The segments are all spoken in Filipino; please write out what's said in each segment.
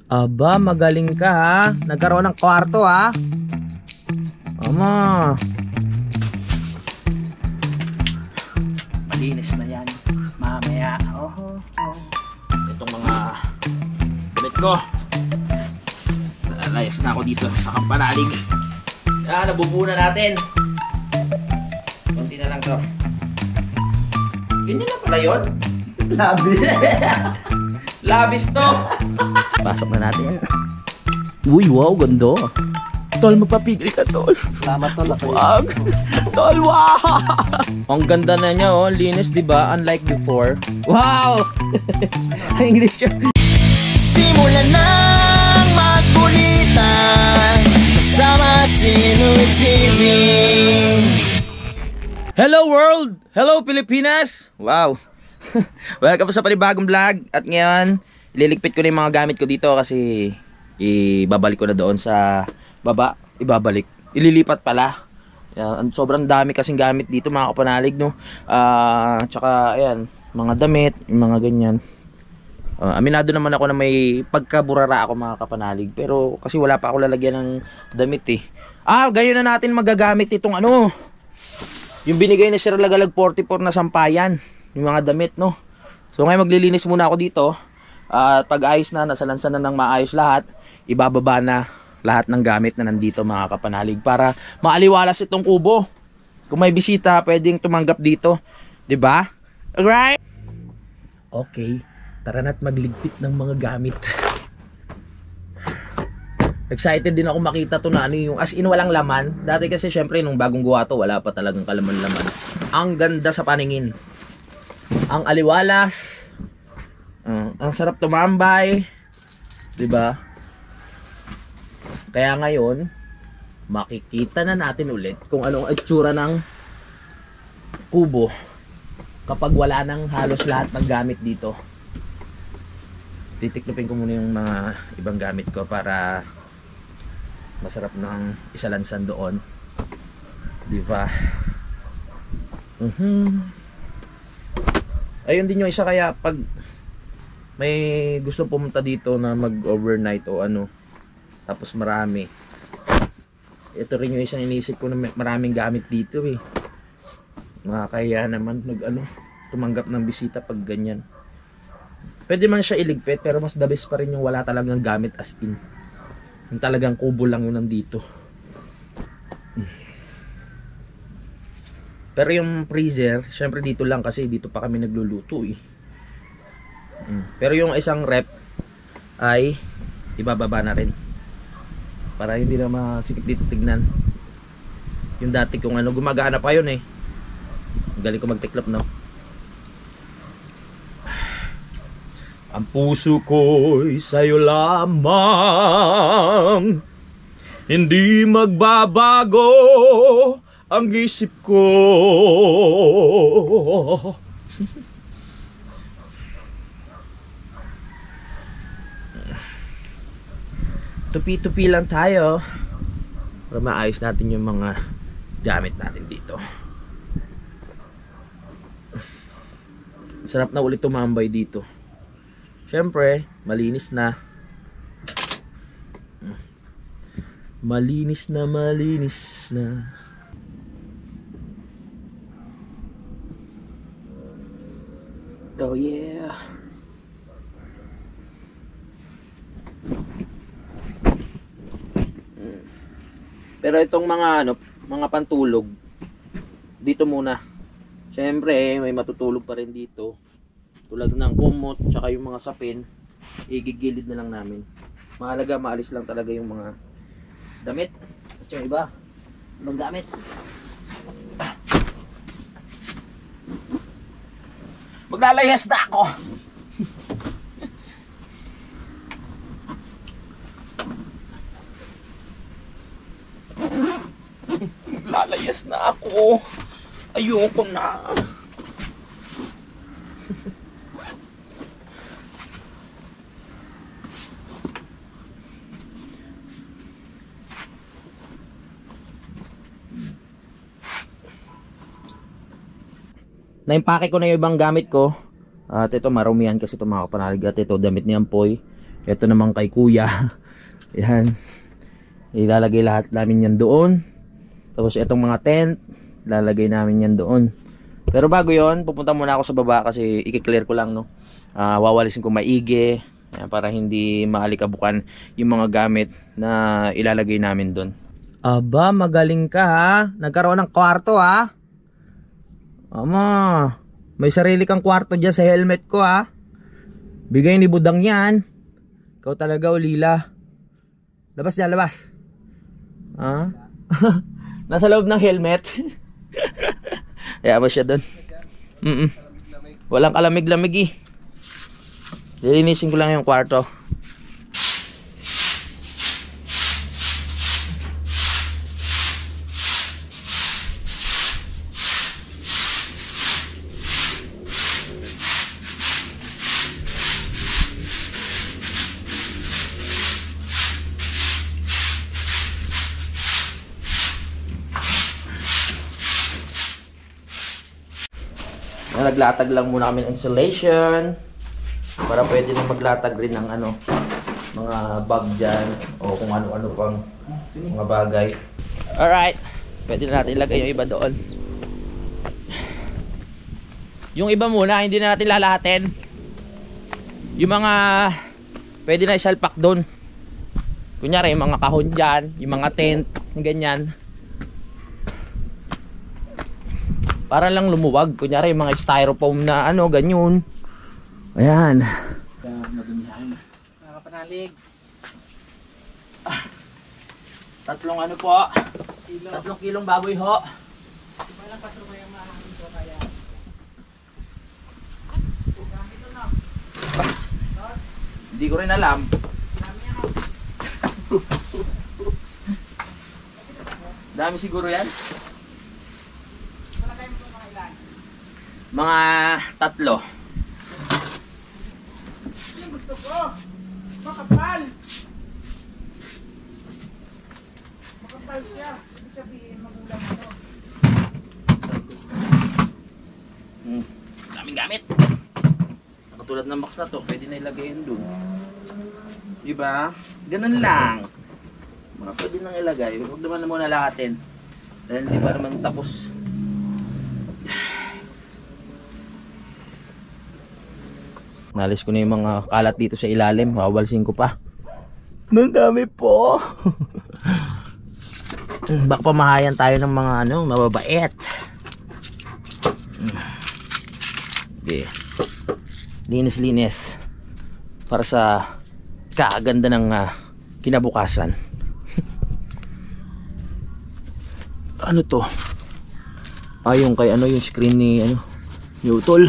Aba, magaling ka ha. Nagkaroon ng kwarto ha. Ama. Malinis na yan. Mamaya. Itong mga damit ko. Nalayas na ako dito sa kampanalig. Nabubuo na natin. Kunti na lang to. Ganyan na pala yun. Labis. Labis to. Pasok na natin. Uy, wow, ganda. Tol, magpapigil ka, Tol. Salamat, Tol. Wag. Tol, wow. Ang ganda na niya, oh. Linis, diba? Unlike before. Wow. English siya. Simulan ng magbulitan kasama si Nuit TV. Hello world! Hello Pilipinas! Wow! Welcome sa panibagong vlog. At ngayon, ililigpit ko na yung mga gamit ko dito kasi ibabalik ko na doon sa baba. Ililipat pala. Yan, sobrang dami kasing gamit dito mga kapanalig, no? Tsaka, ayan, mga damit, yung mga ganyan. Aminado naman ako na may pagkaburara ako mga kapanalig. Pero kasi wala pa ako lalagyan ng damit eh. Gayon na natin magagamit itong ano. Yung binigay ni Sir Lagalag 44 na sampayan. Yung mga damit, no? So ngayon maglilinis muna ako dito. At pag ayos na, nasalansan na ng maayos lahat, ibababa na lahat ng gamit na nandito mga kapanalig. Para maaliwalas itong kubo. Kung may bisita, pwedeng tumanggap dito. 'Di ba? Alright? Okay. Tara na't magligpit ng mga gamit. Excited din ako makita to na ano yung as in walang laman. Dati kasi syempre nung bagong gawa to, wala pa talagang kalaman-laman. Ang ganda sa paningin. Ang aliwalas. Ang sarap tumambay. 'Di ba? Kaya ngayon, makikita na natin ulit kung anong itsura ng kubo kapag wala nang halos lahat ng gamit dito. Titiklopin ko muna yung mga ibang gamit ko para masarap ng isalansan doon, diba? Ayun din yung isa, kaya pag may gusto pumunta dito na mag overnight o ano, tapos marami, ito rin yung isang iniisip ko na maraming gamit dito eh. Nakakaya naman tumanggap ng bisita pag ganyan. Pwede man siya iligpit, pero mas the best pa rin yung wala talagang gamit as in. Yung talagang kubo lang yun nandito. Pero yung freezer, syempre dito lang kasi dito pa kami nagluluto eh. Pero yung isang rep ay ibababa na rin. Para hindi na masikip dito tignan. Yung dati kung gumagana pa yun eh. Galing ko magtiklop, no? Ang puso ko'y sa'yo lamang, hindi magbabago ang isip ko. Tupi-tupi lang tayo para maayos natin yung mga gamit natin dito. Sarap na ulit tumambay dito. Siyempre, malinis na. Malinis na. Oh yeah. Pero itong mga mga pantulog dito muna. Siyempre, may matutulog pa rin dito. Tulad ng kumot, tsaka yung mga sapin, igigilid na lang namin. Mahalaga, maalis lang talaga yung mga damit. At yung iba, ibang gamit. Maglalayas na ako! Maglalayas na ako! Ayoko na! Naimpake ko na yung ibang gamit ko. At ito marumihan kasi ito mga kapanalig. At ito damit ni Ampoy. Ito naman kay kuya. Yan. Ilalagay lahat namin yan doon. Tapos itong mga tent, lalagay namin yan doon. Pero bago yon, pupunta muna ako sa baba kasi i-clear ko lang, no. Wawalisin ko maigi. Yan, para hindi maalikabukan yung mga gamit na ilalagay namin doon. Aba, magaling ka ha. Nagkaroon ng kwarto ha. Ama, may sarili kang kwarto dyan sa helmet ko ha. Bigay ni Budang yan. Ikaw talaga, Ulila. Labas dyan, labas. Ha? Nasa loob ng helmet. Kaya ba siya doon? Walang kalamig-lamig eh. Lilinisin ko lang yung kwarto. Naglatag lang muna kami ng insulation para pwede na maglatag rin ng ano, mga bag dyan o kung ano-ano pang mga bagay. Alright, pwede na natin ilagay yung iba doon. Yung iba muna, hindi na natin lalahatin. Yung mga pwede na isalpak doon. Kunyari yung mga kahon dyan, yung mga tent, yung ganyan. Para lang lumuwag. Kunyari yung mga styrofoam na ano, ganyan. Ayan. Nakapanalig. Tatlong ano po. 3 kilong baboy ho. Hindi ko rin alam. Dami siguro yan. Mga 3. Ang gusto ko, makapal. Makapal siya. Ibig sabihin, magulang ito. Daming gamit. Katulad ng box na to, pwede na ilagay yun dun. Diba? Ganun lang. Mga pwede nang ilagay. Huwag naman na muna lahatin. Dahil hindi pa naman tapos. Nalis ko na yung mga kalat dito sa ilalim. Wawalsin ko pa. Ang dami po. Baka pamahayan tayo ng mga ano, mababait. Okay. Linis-linis. Para sa kaaganda ng kinabukasan. Ano to? Yung kay ano, yung screen ni ano, Utol.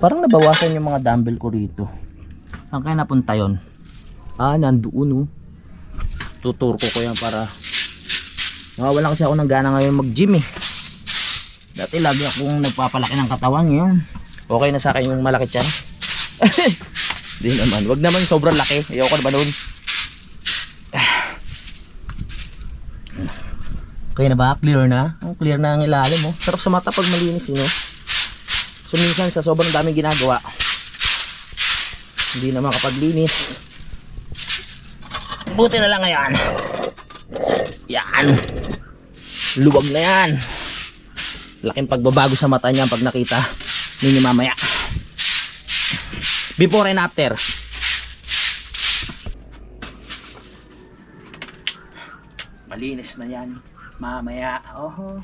Parang nabawasan yung mga dumbbell ko rito. Saan kaya napunta yun? Nandoon oh. Tuturo ko yan para nawawalan kasi ako ng gana ngayon mag-gym eh. Dati lagi akong nagpapalaki ng katawan ngayon. Okay na sa akin yung malaki tiyan. Di naman. Wag naman sobrang laki. Ayoko na ba nun? Okay na ba? Clear na? Clear na ang ilalim oh. Sarap sa mata pag malinis yun oh. So minsan sa sobrang daming ginagawa, hindi na makapaglinis. Buti na lang ngayon. Yan. Luwag na yan. Laking pagbabago sa mata niya pag nakita ninyo mamaya. Before and after. Malinis na yan mamaya. Oh.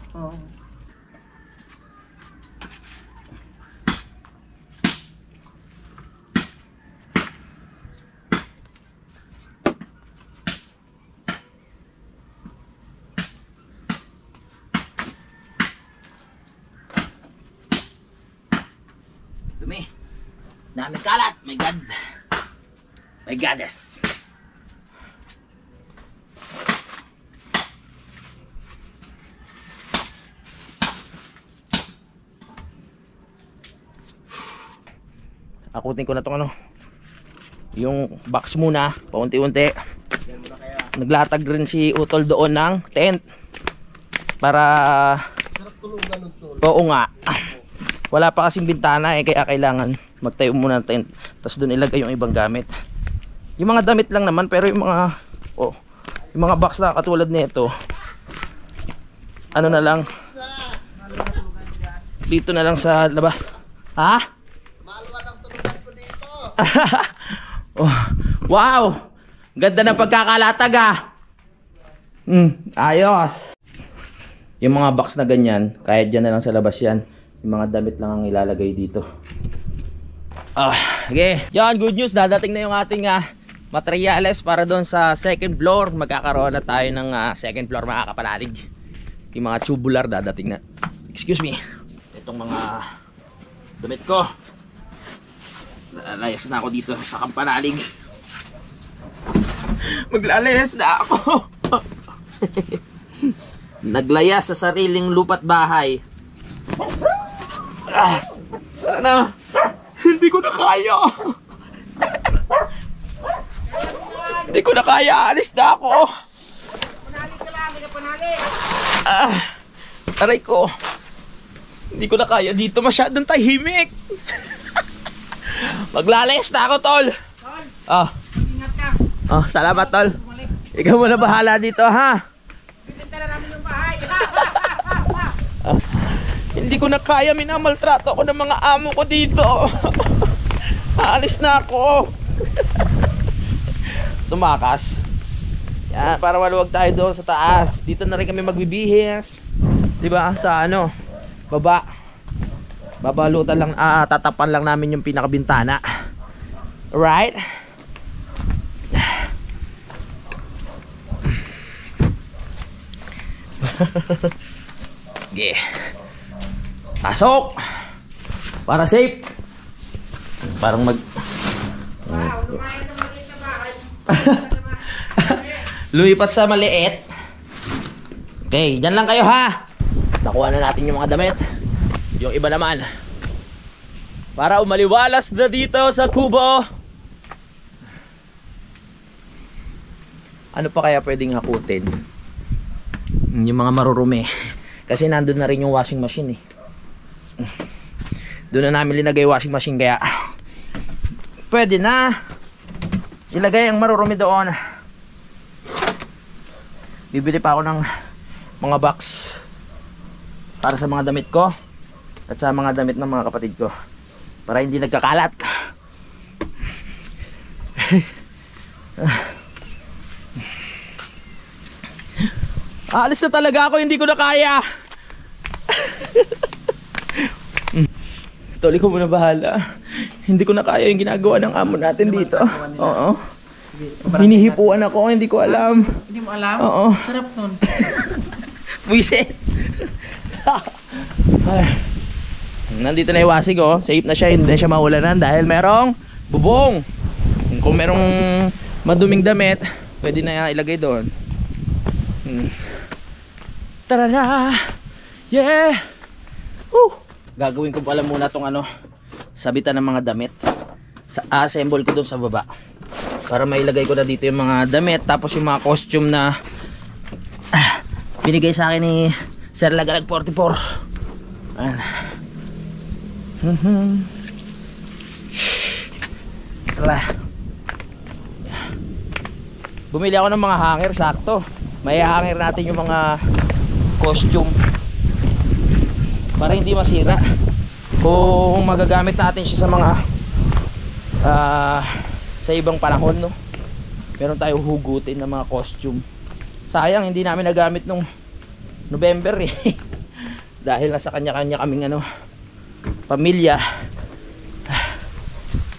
Dumi. Dami kalat. My God. My goddess. Akutin ko na tong ano. Yung box muna. Paunti-unti. Naglatag rin si Utol doon ng tent. Para... Oo nga. Wala pa kasing bintana eh, kaya kailangan magtayo muna ng tent. Tapos doon ilagay yung ibang gamit. Yung mga damit lang naman, pero yung mga yung mga box na katulad nito, ano na lang, dito na lang sa labas. Ha? Maluwan ang tulugan ko dito. Oh, wow! Ganda ng pagkakalatag ah. Ayos. Yung mga box na ganyan, kahit dyan na lang sa labas yan. Yung mga damit lang ang ilalagay dito. Okay. Yan, good news. Dadating na yung ating materials para doon sa second floor. Magkakaroon na tayo ng second floor, mga kapanalig. Yung mga tubular dadating na. Excuse me. Itong mga damit ko. Lalayas na ako dito sa kampanalig. Maglalayas na ako. Naglayas sa sariling lupa't bahay. Ano? Hindi ko na kaya. Hindi ko na kaya. Alis na ako. Panali ka lang, hindi ka panali. Aray ko. Hindi ko na kaya dito. Masyadong tahimik. Maglalayas na ako, tol. Tol, ingat ka. Salamat, tol. Bumalik. Ikaw muna bahala dito, ha? Pinunta na namin yung bahay. Hindi ko na kaya. Minamaltrato ako ng mga amo ko dito. Aalis na ako. Tumakas. Yan, para maluwag tayo doon sa taas. Dito na rin kami magbibihis. Diba? Sa ano? Baba. Babalutan lang, tatapan lang namin yung pinakabintana. Alright? Okay. Pasok! Para safe. Parang Wow, lumayas sa maliit na bahay. lumipat sa maliit. Okay, dyan lang kayo ha. Nakuha na natin yung mga damit. Yung iba naman, para umaliwalas na dito sa kubo. Ano pa kaya pwedeng hakutin? Yung mga marurumi. Kasi nandun na rin yung washing machine eh. Doon na namin linagay washing machine, kaya pwede na ilagay ang marurumi doon. Bibili pa ako ng mga box para sa mga damit ko at sa mga damit ng mga kapatid ko, para hindi nagkakalat. Aalis na talaga ako, hindi ko na kaya. Tol, ikaw muna bahala. Hindi ko na kaya yung ginagawa ng amo natin dito. Oo. Hinihipuan ako, hindi ko alam. Hindi mo alam? Oo. Sarap nun. Buisit. Nandito na yung wasig, oh. Safe na siya, hindi na siya maulanan dahil merong bubong. Kung merong maduming damit, pwede na ilagay doon. Tara na. Yeah. Woo. Gagawin ko pala muna tong sabitan ng mga damit. Assemble ko doon sa baba para mailagay ko na dito yung mga damit, tapos yung mga costume na binigay sa akin ni Sir Lagalag 44. Ayan. Tara. Bumili ako ng mga hanger, sakto. May hanger natin yung mga costume para hindi masira. Kung magagamit natin siya sa mga sa ibang panahon, no, meron tayong hugutin ng mga costume. Sayang hindi namin nagamit nung November eh. Dahil nasa kanya-kanya kaming pamilya.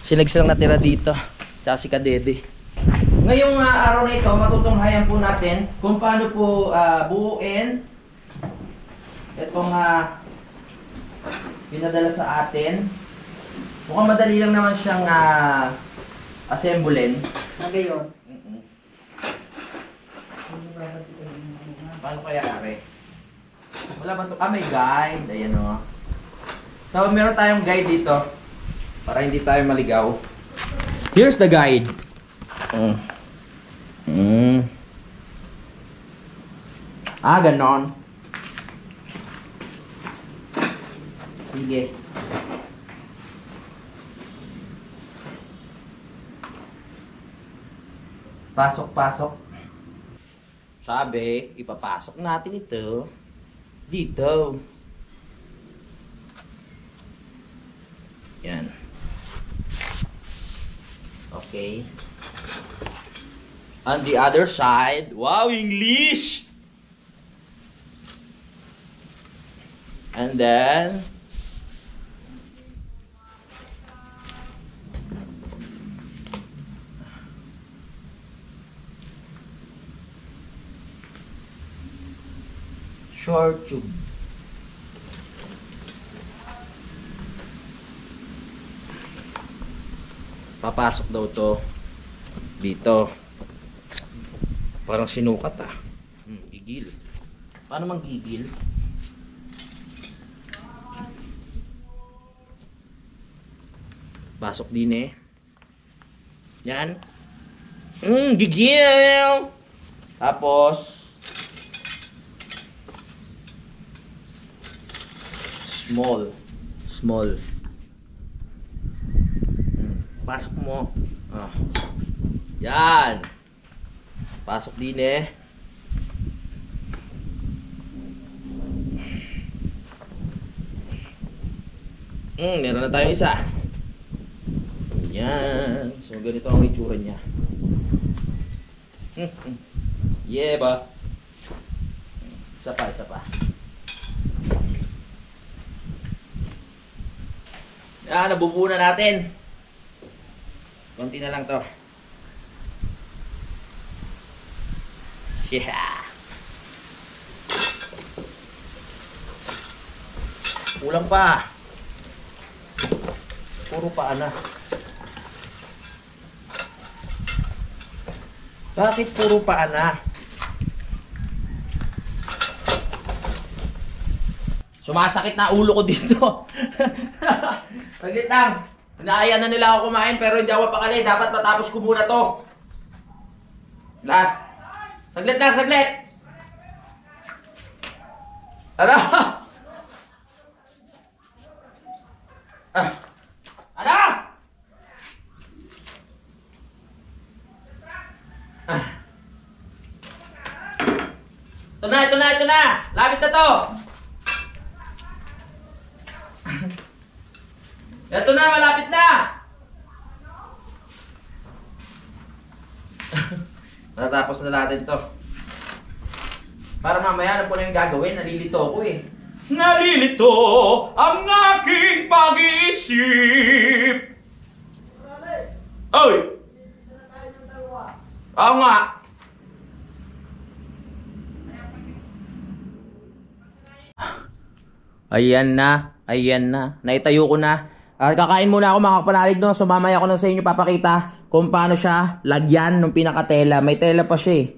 Silegs lang natira dito, tsaka si Kadede. Ngayong araw na ito, matutunghayan po natin kung paano po buuin itong pinadala sa atin. Mukhang madali lang naman siyang assemblein. Nagayon. Paano kaya are? Wala ba ito? May guide. Ayan o. So meron tayong guide dito para hindi tayo maligaw. Here's the guide. Ganon. Sige. Pasok. Sabi, ipapasok natin ito dito. Yan. Okay. On the other side, wow, English! And then, short tube. Papasok daw to dito. Parang sinukat ah. Gigil. Paano mang gigil? Pasok din eh. Yan. Gigil! Tapos small. Pasok mo. Yan. Pasok din eh. Meron na tayong isa. Yan. So ganito ang itsura niya. Yeah ba? Isa pa. Yan, nabubuo na natin. Konti na lang to. Yeah. Kulang pa. Puro paa na. Bakit puro paa na? Sumasakit na ulo ko dito. Saglit lang. Inaaya na nila ako kumain pero hindi ako pakali. Dapat matapos ko muna to. Last. Saglit lang, saglit. Ano? Ano? Ito na. Lapit na to. Ito na, malapit na. Matatapos na natin to. Para mamaya na po na yung gagawin. Nalilito ako eh. Nalilito ang aking pag-iisip. Oy! Oo nga. Ayan na. Naitayo ko na. Kakain muna ako mga kapanalig, no? So mamaya ko na sa inyo papakita kung paano siya lagyan ng pinakatela. May tela pa siya eh.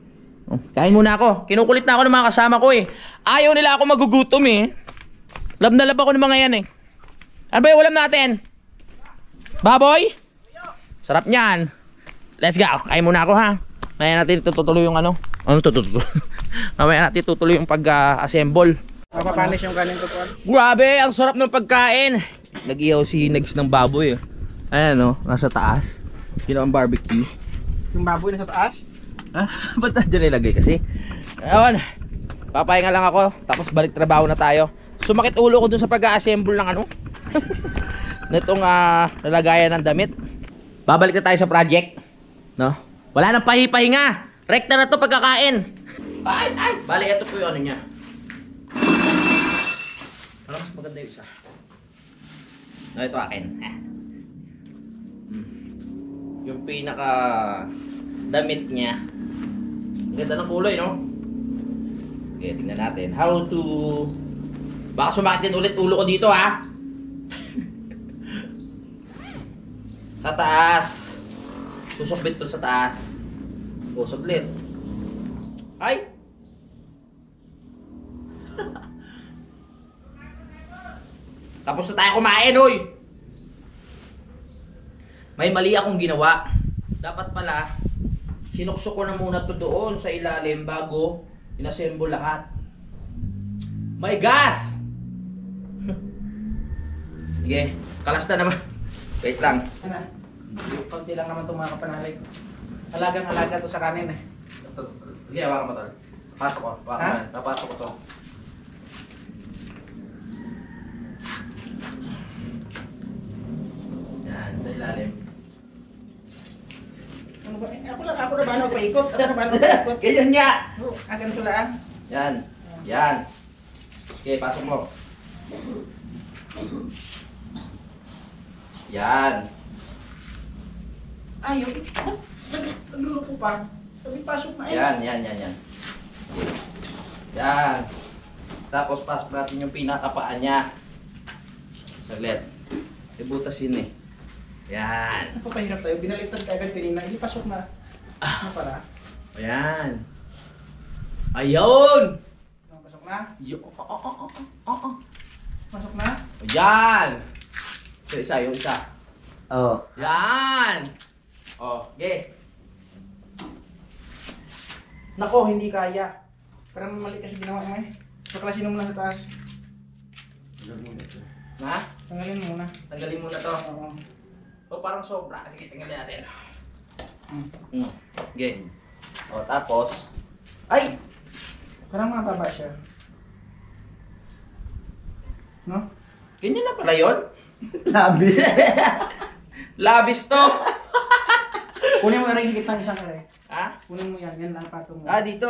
Kain muna ako. Kinukulit na ako ng mga kasama ko eh. Ayaw nila ako magugutom eh. Lab na lab ako ng mga yan eh. Ano ba yung ulam natin? Baboy? Sarap niyan. Let's go. Kain muna ako ha. Mamaya natin tutuloy yung ano. Ano tutuloy? Mamaya natin tutuloy yung pag-assemble. Mapapanis yung kanin ko po. Grabe, ang sarap ng pagkain. Nag-ihaw si Nags ng baboy. Ayan o, nasa taas. Yun ang barbecue. Yung baboy nasa taas? Ba't nandiyan nilagay kasi? Ayun, papahinga lang ako. Tapos balik trabaho na tayo. Sumakit ulo ko dun sa pag-assemble ng ano nitong lalagayan ng damit. Babalik na tayo sa project, no? Wala nang pahipahinga. Rekta na to pagkakain. Ay, bali ito po yung ano niya. Ano mas maganda yung isa? No, ito akin. Yung pinaka damit niya. Ang ganda ng kulay, no? Okay, tingnan natin. How to... Baka sumakit din ulit ulo ko dito, ha? Sa taas. Susukbit to sa taas. O, saglit. Ay! Tapos na tayo kumain, oy! May mali akong ginawa. Dapat pala, sinuksok ko na muna to doon sa ilalim bago inassemble lahat. May gas! Sige, kalas na naman. Wait lang. Konti lang naman itong mga kapanalig. Halagang-halaga to sa kanin eh. Sige, hawakan mo tol. Pasok ko. Hawakan mo Ha? yan. Napasok ko to. Yan, sa ilalim. Ano ba? Ako na ba ano paikot? Ako na ba ano paikot? Ganyan nga! Oh, ganito lang. Yan. Yan. Okay, pasok mo. Yan. Ay, yung nagluluko pa. Sabi pasok na eh. Yan. Yan. Tapos pasok natin yung pinakapaan niya. Saglit. Ibutasin eh. Yan. Napapahirap tayo. Binaliktad ka agad kanina. Hindi pasok na. Ano para? Ayan. Ayun! Pasok na? Pasok na? Ayan! Isa, yung isa. Oh. Yan! Oh, okay. Nako, hindi kaya. Parang mali kasi ginawa mo eh. Paklasin mo muna sa taas. Ha? Tanggalin mo muna. Tanggalin muna to. Oo. O parang sobra. Sige, tanggalin natin. Hmm. Okay. O, tapos. Ay! Parang mababa siya. No? Ganyan na pala yun? Labi. Labis to! Kunin mo yung higit ng isang kare. Ha? Kunin mo yan. Yan ang patong mo. Ah, dito.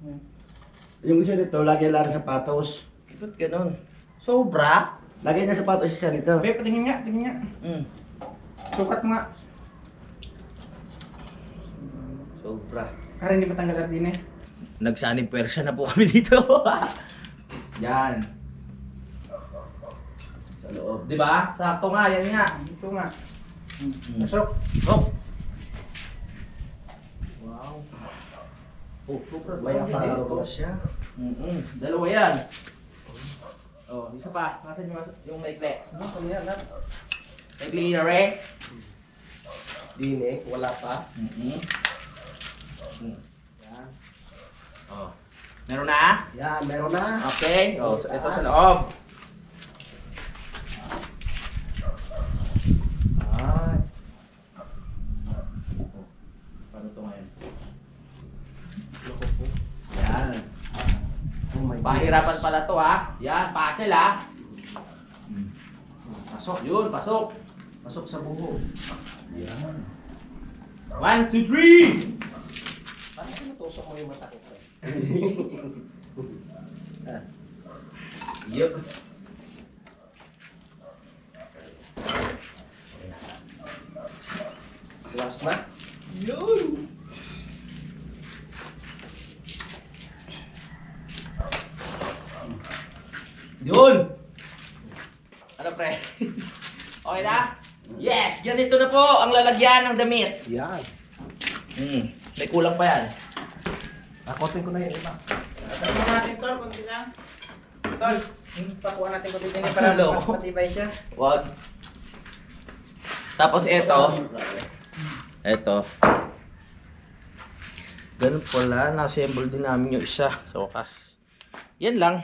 Yan. Yung isa nito, lagay lang sa sapatos. Ba't ganun? Sobra? Lagay na sapatos isa nito. Be, patingin nga, tingin nga. Sukat mo nga. Sobra. Para hindi matanggal din eh. Nagsanib pwersa na po kami dito. Yan. Sa loob. Di ba? Sakto nga, yan nga. Ito nga. Pasok. Oh. Wow. Oh, super. May aparato siya. Dalawa yan. Oh, isa pa. Nasaan yung maikli? Ano, kami yan lang. Maikli na re. Dinik, wala pa. Yan. Oh. Meron na? Yan, meron na. Okay. Oh, so ito sa loob. Ay. Paano ito ngayon? Yan. Oh my God. Pahirapan pala to ha. Yan, puzzle ha. Pasok, yun, pasok. Pasok sa buho. Yan. 1, 2, 3! Paano ko natusok mo yung mata ko? Yup. Pasok na? Yun! Yun! Ano pre? Okay na? Yes! Ganito na po ang lalagyan ng damit. Yan. May kulang pa yan. Takotin ko na yung iba. Tara mo natin tol, konti lang. Tol, pakuha natin konti din para Loko. matibay siya. Wag. Tapos eto. Eto. Ganun pala. Na-assemble din namin yung isa sa wakas. Yan lang.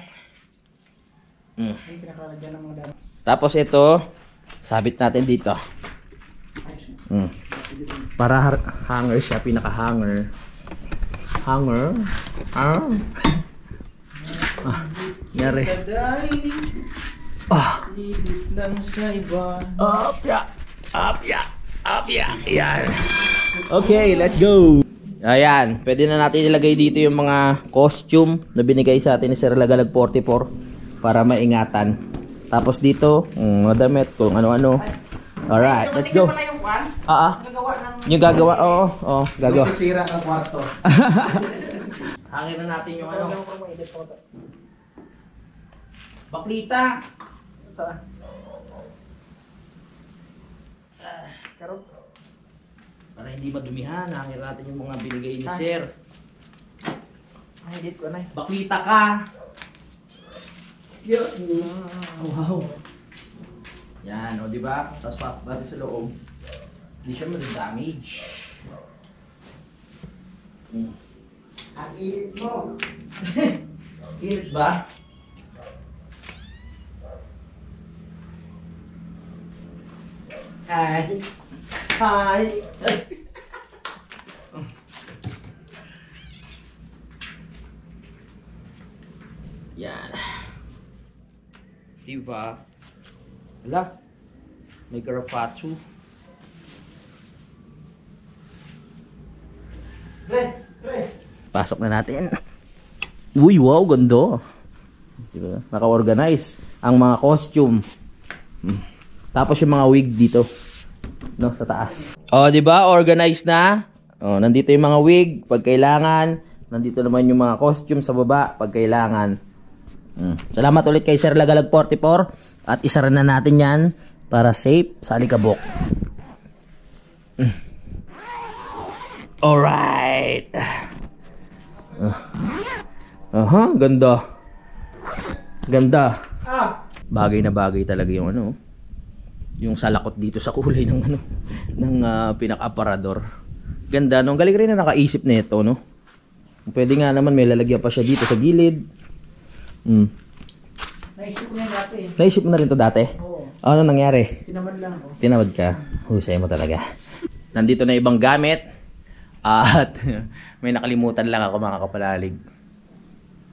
Yung pinakalagyan ng mga dami. Tapos ito, sabit natin dito. Para hanger siya, pinaka-hanger. Hanger? Nyari. Kaday, higit lang sa iba. Apya. Yan. Okay, let's go. Ayan, pwede na natin ilagay dito yung mga costume na binigay sa atin ni Sir Lagalag 44 para maingatan. Tapos dito, mga damit, kung ano-ano. Alright, let's go. Pala yung pan, gagawa ng... Yung gagawa, oo, gagawa. Sisira ang kwarto. Hangin na natin yung ano. Gagawa ko ma-edit ko to. Baklita. Ito ah. Karot. Para hindi madumihan, hangin natin yung mga binigay ni Ah. Sir. Edit ko na eh. Baklita ka. Wow. Yan, o diba? Tapos pasok natin sa loob. Hindi siya madadamage. Ang init mo. Init ba? Hi. Hi! Tiva. Wala. May Garafatsu. Pasok na natin. Uy, wow, ganda. Diba? Naka-organize ang mga costume. Tapos yung mga wig dito. No, sa taas. Oh, di ba? Organized na. Oh, nandito yung mga wig pag kailangan. Nandito naman yung mga costume sa baba pag kailangan. Salamat ulit kay Sir Lagalag 44 at isara na natin 'yan para safe sa alikabok. Alright. Ganda. Ganda. Bagay na bagay talaga yung ano. Yung salakot dito sa kulay ng ano ng pinaka-aparador. Ganda no. Galing rin na nakaisip nito no. Pwede nga naman may lalagyan pa siya dito sa gilid. Naisip ko yan dati. Naisip mo na rin to dati? Oo. Ano nangyari? Tinamad lang ako. Tinawad ka? Husay mo talaga. Nandito na ibang gamit. At may nakalimutan lang ako mga kapalalig.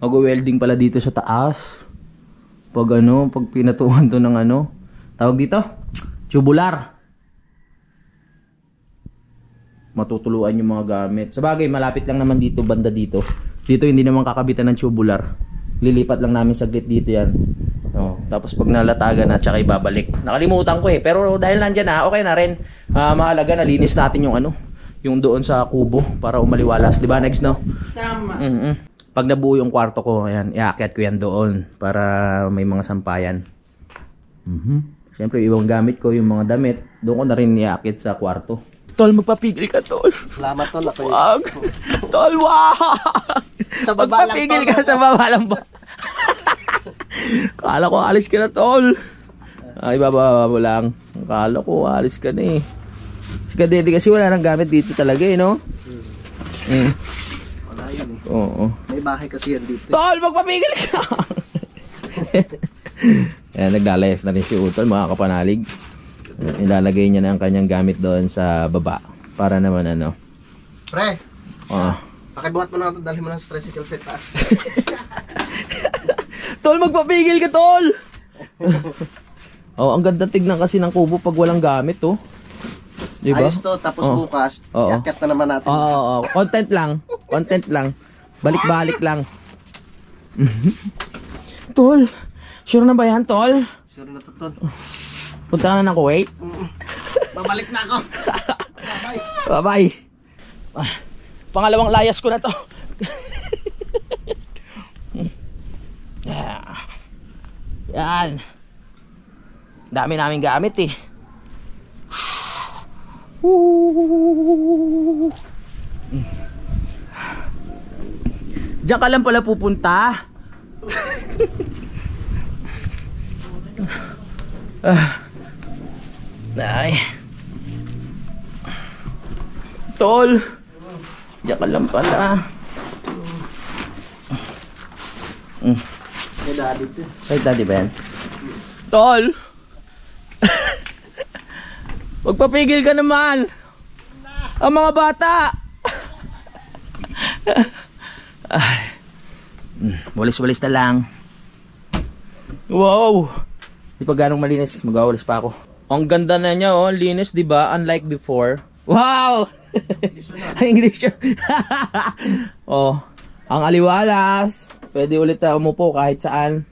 Mag-welding pala dito sa taas. Pag ano, pag pinatuhan to ng ano, tawag dito? Tubular. Matutuluan yung mga gamit. Sabagay, malapit lang naman dito, banda dito. Dito hindi naman kakabitan ng tubular. Lilipat lang namin saglit dito yan. Oh, tapos pag nalatagan na, tsaka ibabalik. Nakalimutan ko eh. Pero dahil nandyan na, okay na rin. Mahalaga, nalinis natin yung ano, yung doon sa kubo para umaliwalas. Diba, next no? Tama. Pag nabuo yung kwarto ko, ayan, iakyat ko yan doon para may mga sampayan. Siyempre, ibang gamit ko, yung mga damit, doon ko na rin iakyat sa kwarto. Tol, magpapigil ka, Tol. Salamat tol. Wag. Tol, wag. Sa baba lang magpapigil tol. ka sa baba lang ba? Kala ko alis ka na, Tol. Ay, baba mo lang. Kala ko alis ka na eh. Si Kadede kasi wala nang gamit dito talaga eh, no? Wala yun eh. Oo. May bahay kasi yan dito. Tol, magpapigil ka! Ayan, naglalayas na rin si Utol, mga kapanalig. Ilalagay niya na ang kanyang gamit doon sa baba. Para naman ano. Pre, Oh. pakibuhat mo na ito. Dalhin mo ng tricycle sa taas. Tol, magpapigil ka, Tol! Oh, ang ganda tignan kasi ng kubo pag walang gamit, oh. Diba? Ayos to. Tapos bukas, iakyat na naman natin. Oo. Content lang. Content lang. Balik-balik lang. Tol, sure na ba yan, Tol? Sure na to tol. Punta ka na ng Kuwait? Babalik na ako. Bye. Bye-bye. Pangalawang layas ko na to. Yan. Dami namin gamit eh. Diyan ka lang pala pupunta. Ay. Tol. Diyan ka lang pala. May daddy to. Ay, daddy ba yan? Tol. Magpapigil ka naman. Ang mga bata. Ay. Walis-walis na lang. Wow. Di pa ganong malinis, magawalis pa ako. Ang ganda na niya, oh, linis, di ba? Unlike before. Wow! English. Oh, ang aliwalas. Pwede ulit na umupo kahit saan.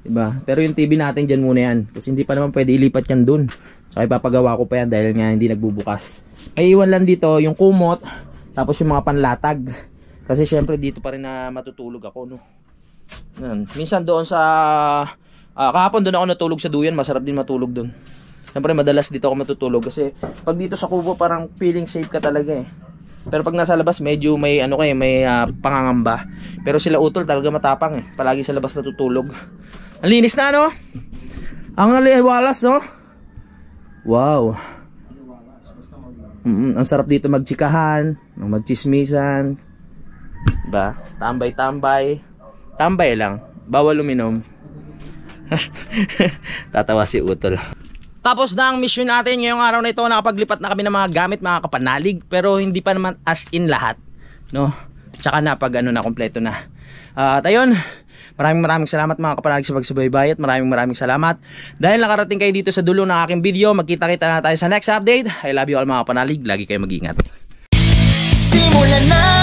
Diba? Pero yung TV natin dyan muna yan. Kasi hindi pa naman pwede ilipat yan dun. So ipapagawa ko pa yan dahil nga hindi nagbubukas. Ay iwan lang dito yung kumot. Tapos yung mga panlatag. Kasi syempre dito pa rin na matutulog ako, no? Yan. Minsan doon sa kahapon doon ako natulog sa duyan. Masarap din matulog doon. Syempre madalas dito ako matutulog. Kasi pag dito sa kubo parang feeling safe ka talaga eh. Pero pag nasa labas medyo may ano kayo, may pangangamba. Pero sila Utol talaga matapang eh. Palagi sa labas natutulog. Ang linis na, no? Ang aliwalas, no? Wow. Ang sarap dito magtsikahan, magchismisan. Diba? Tambay-tambay. Tambay lang. Bawal uminom. Tatawa si Utol. Tapos na ang mission natin ngayong araw na ito. Nakapaglipat na kami ng mga gamit, mga kapanalig. Pero hindi pa naman as in lahat, no? Tsaka na pag ano na, kompleto na. At ayun, Maraming salamat mga kapanalig sa pagsubaybay at maraming salamat. Dahil nakarating kayo dito sa dulo ng aking video, magkita-kita na tayo sa next update. I love you all mga kapanalig, lagi kayo mag-ingat. Simulan na